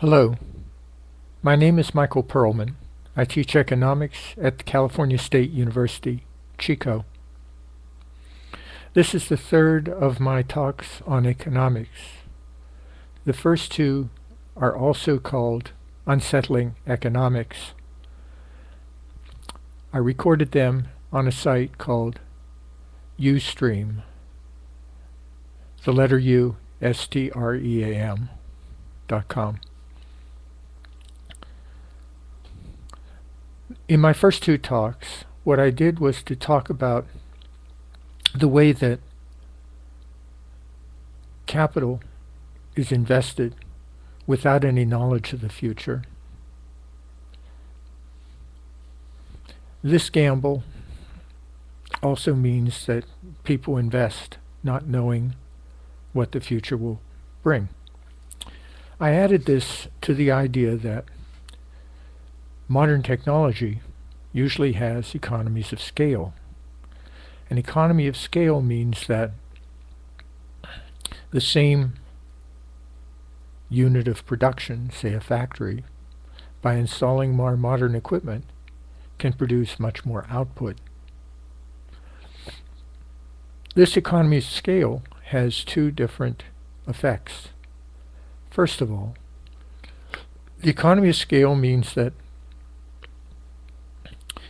Hello, my name is Michael Perelman. I teach economics at the California State University, Chico. This is the third of my talks on economics. The first two are also called Unsettling Economics. I recorded them on a site called Ustream, the letter U, stream.com. In my first two talks, what I did was to talk about the way that capital is invested without any knowledge of the future. This gamble also means that people invest not knowing what the future will bring. I added this to the idea that modern technology usually has economies of scale. An economy of scale means that the same unit of production, say a factory, by installing more modern equipment, can produce much more output. This economy of scale has two different effects. First of all, the economy of scale means that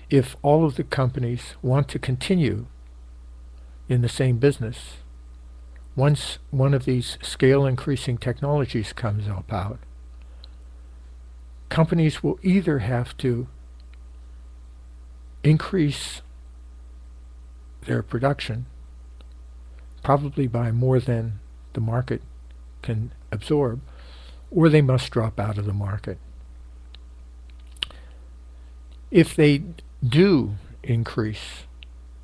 if all of the companies want to continue in the same business, once one of these scale increasing technologies comes about, companies will either have to increase their production, probably by more than the market can absorb, or they must drop out of the market. If they do increase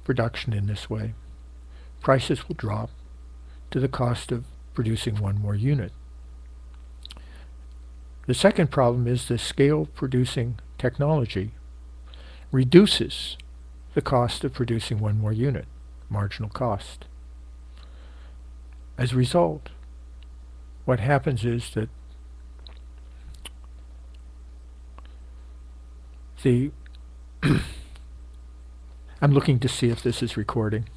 production in this way, prices will drop to the cost of producing one more unit. The second problem is the scale producing technology reduces the cost of producing one more unit, marginal cost. As a result, what happens is that the I'm looking to see if this is recording.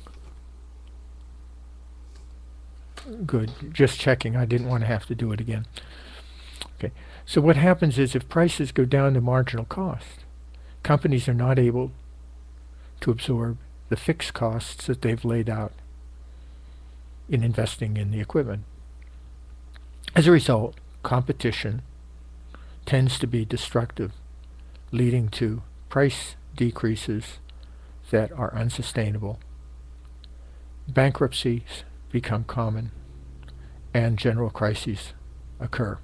Good, just checking. I didn't want to have to do it again. Okay, so what happens is if prices go down to marginal cost, companies are not able to absorb the fixed costs that they've laid out in investing in the equipment. As a result, competition tends to be destructive, leading to price decreases that are unsustainable. Bankruptcies become common, and general crises occur.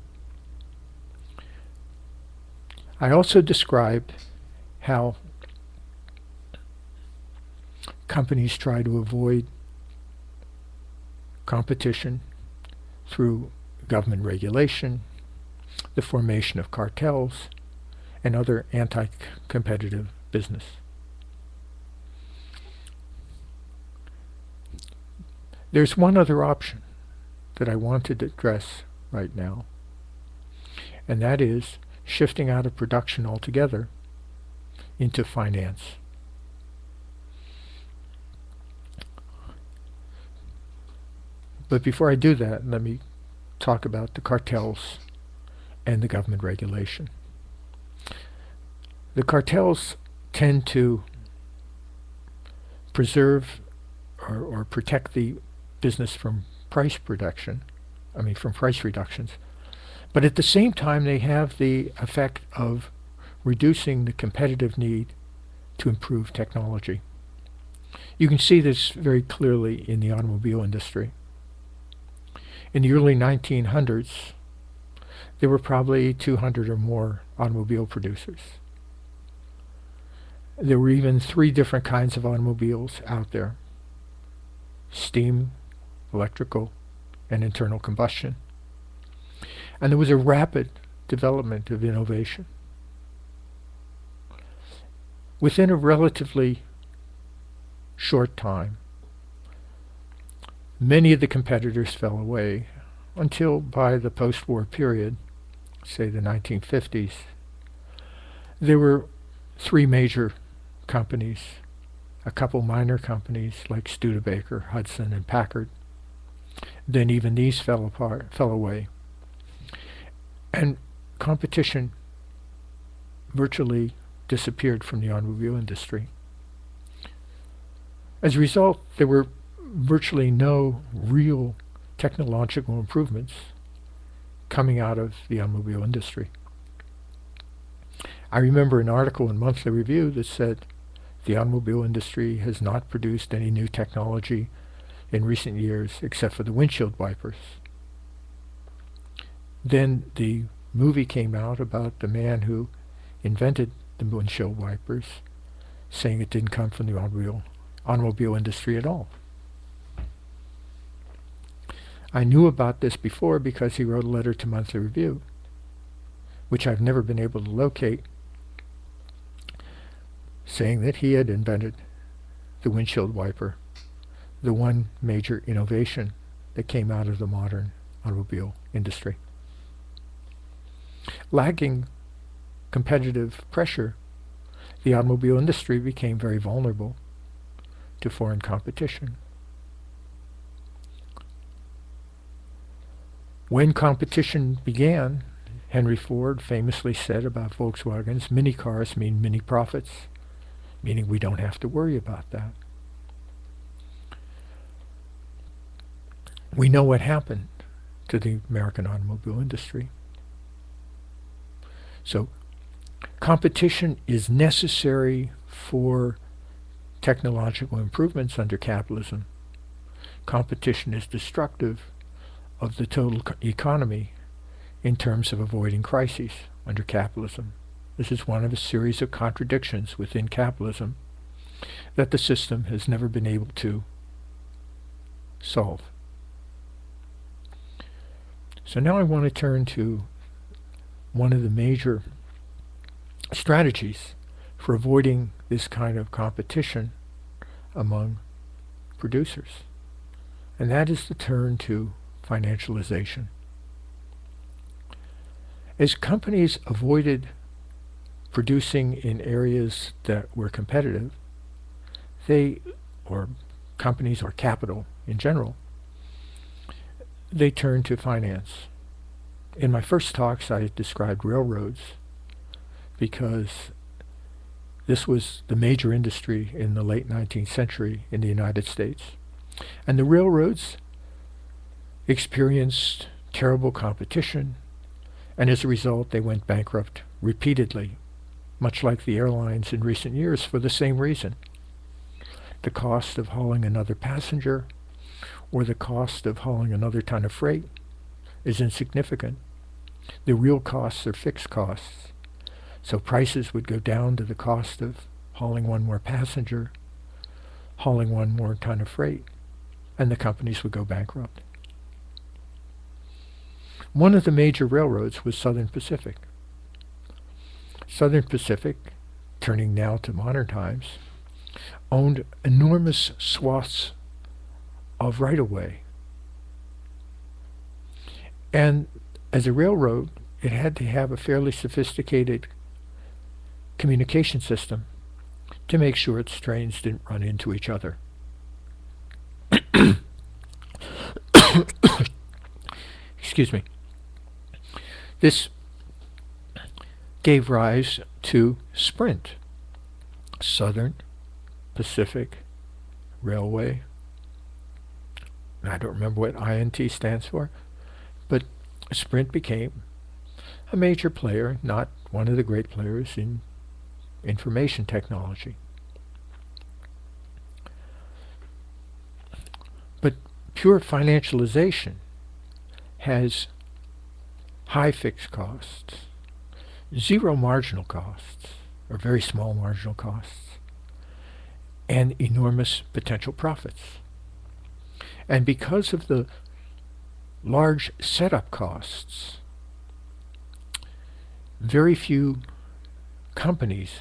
I also described how companies try to avoid competition through government regulation, the formation of cartels, and other anti-competitive business. There's one other option that I want to address right now, and that is shifting out of production altogether into finance. But before I do that, let me talk about the cartels and the government regulation. The cartels tend to preserve or protect the business from price reductions. But at the same time, they have the effect of reducing the competitive need to improve technology. You can see this very clearly in the automobile industry. In the early 1900s, there were probably 200 or more automobile producers. There were even 3 different kinds of automobiles out there: steam, electrical, and internal combustion. And there was a rapid development of innovation. Within a relatively short time, many of the competitors fell away until by the post-war period, say the 1950s, there were three major companies, a couple minor companies like Studebaker, Hudson, and Packard. Then even these fell away. And competition virtually disappeared from the automobile industry. As a result, there were virtually no real technological improvements coming out of the automobile industry. I remember an article in Monthly Review that said the automobile industry has not produced any new technology in recent years except for the windshield wipers. Then the movie came out about the man who invented the windshield wipers, saying it didn't come from the automobile industry at all. I knew about this before because he wrote a letter to Monthly Review, which I've never been able to locate, saying that he had invented the windshield wiper, the one major innovation that came out of the modern automobile industry. Lacking competitive pressure, the automobile industry became very vulnerable to foreign competition. When competition began, Henry Ford famously said about Volkswagen's, mini cars mean mini profits, meaning we don't have to worry about that. We know what happened to the American automobile industry. So competition is necessary for technological improvements under capitalism. Competition is destructive of the total economy in terms of avoiding crises under capitalism. This is one of a series of contradictions within capitalism that the system has never been able to solve. So now I want to turn to one of the major strategies for avoiding this kind of competition among producers, and that is to turn to financialization. As companies avoided producing in areas that were competitive, or companies or capital in general, they turned to finance. In my first talks, I described railroads because this was the major industry in the late 19th century in the United States. And the railroads experienced terrible competition, and as a result, they went bankrupt repeatedly, much like the airlines in recent years, for the same reason. The cost of hauling another passenger or the cost of hauling another ton of freight is insignificant. The real costs are fixed costs. So prices would go down to the cost of hauling one more passenger, hauling one more ton of freight, and the companies would go bankrupt. One of the major railroads was Southern Pacific. Southern Pacific, turning now to modern times, owned enormous swaths of right-of-way. And as a railroad, it had to have a fairly sophisticated communication system to make sure its trains didn't run into each other. Excuse me. This gave rise to Sprint, Southern Pacific Railway. I don't remember what INT stands for, but Sprint became a major player, not one of the great players in information technology. But pure financialization has high fixed costs, zero marginal costs, or very small marginal costs, and enormous potential profits. And because of the large setup costs, very few companies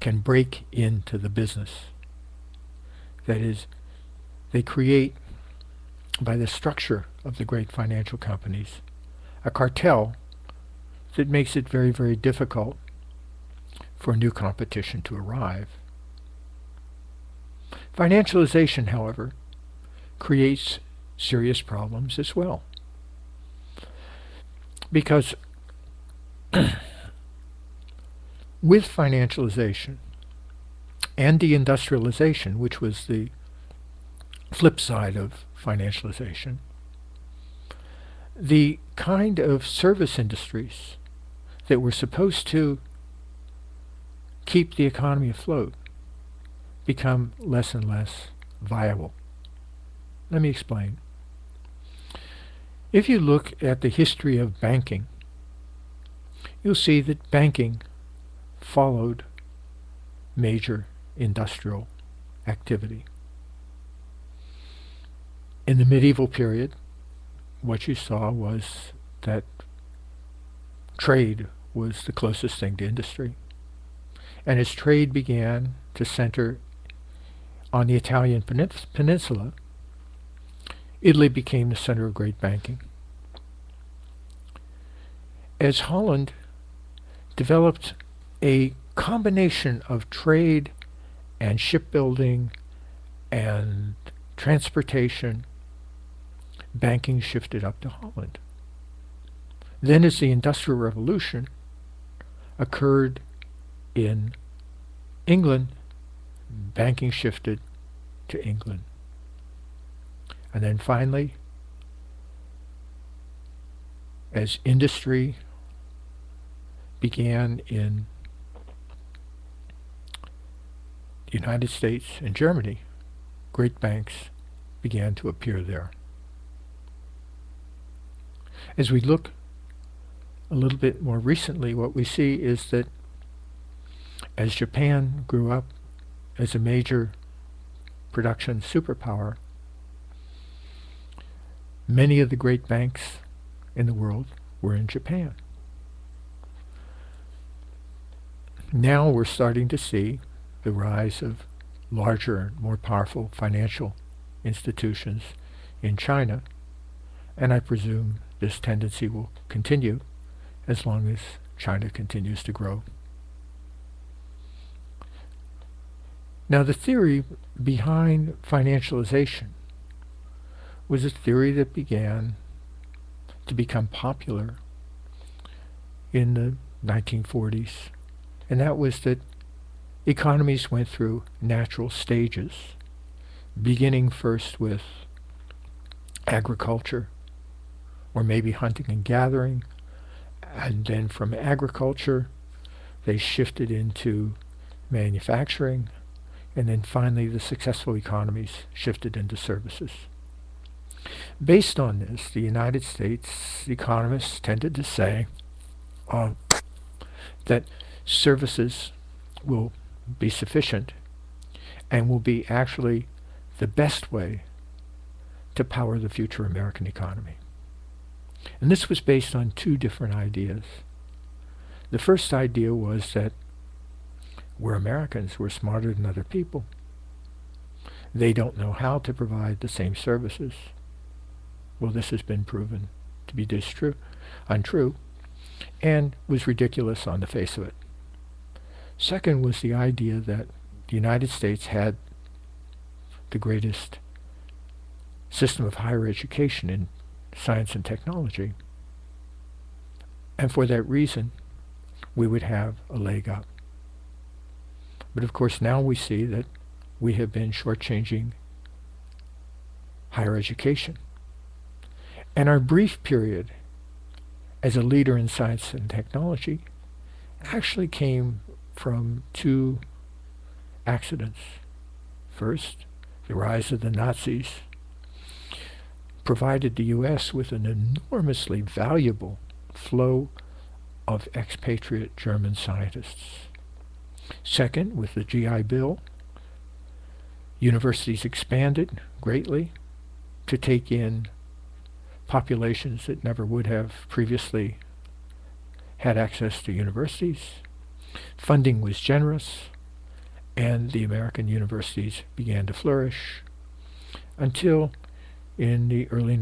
can break into the business. That is, they create, by the structure of the great financial companies, a cartel that makes it very, very difficult for new competition to arrive. Financialization, however, creates serious problems as well. Because with financialization and deindustrialization, which was the flip side of financialization, the kind of service industries that were supposed to keep the economy afloat become less and less viable. Let me explain. If you look at the history of banking, you'll see that banking followed major industrial activity. In the medieval period, what you saw was that trade was the closest thing to industry. And as trade began to center on the Italian peninsula, Italy became the center of great banking. As Holland developed a combination of trade and shipbuilding and transportation, banking shifted up to Holland. Then as the Industrial Revolution occurred in England, banking shifted to England. And then finally, as industry began in the United States and Germany, great banks began to appear there. As we look a little bit more recently, what we see is that as Japan grew up as a major production superpower, many of the great banks in the world were in Japan. Now we're starting to see the rise of larger and more powerful financial institutions in China, and I presume this tendency will continue as long as China continues to grow. Now, the theory behind financialization was a theory that began to become popular in the 1940s, and that was that economies went through natural stages, beginning first with agriculture, or maybe hunting and gathering, and then from agriculture they shifted into manufacturing, and then finally the successful economies shifted into services. Based on this, the United States economists tended to say that services will be sufficient and will be actually the best way to power the future American economy. And this was based on two different ideas. The first idea was that we're Americans, we're smarter than other people. They don't know how to provide the same services. Well, this has been proven to be untrue, and was ridiculous on the face of it. Second was the idea that the United States had the greatest system of higher education in science and technology, and for that reason we would have a leg up. But of course now we see that we have been shortchanging higher education. And our brief period as a leader in science and technology actually came from two accidents. First, the rise of the Nazis provided the U.S. with an enormously valuable flow of expatriate German scientists. Second, with the GI Bill, universities expanded greatly to take in populations that never would have previously had access to universities. Funding was generous, and the American universities began to flourish until in the early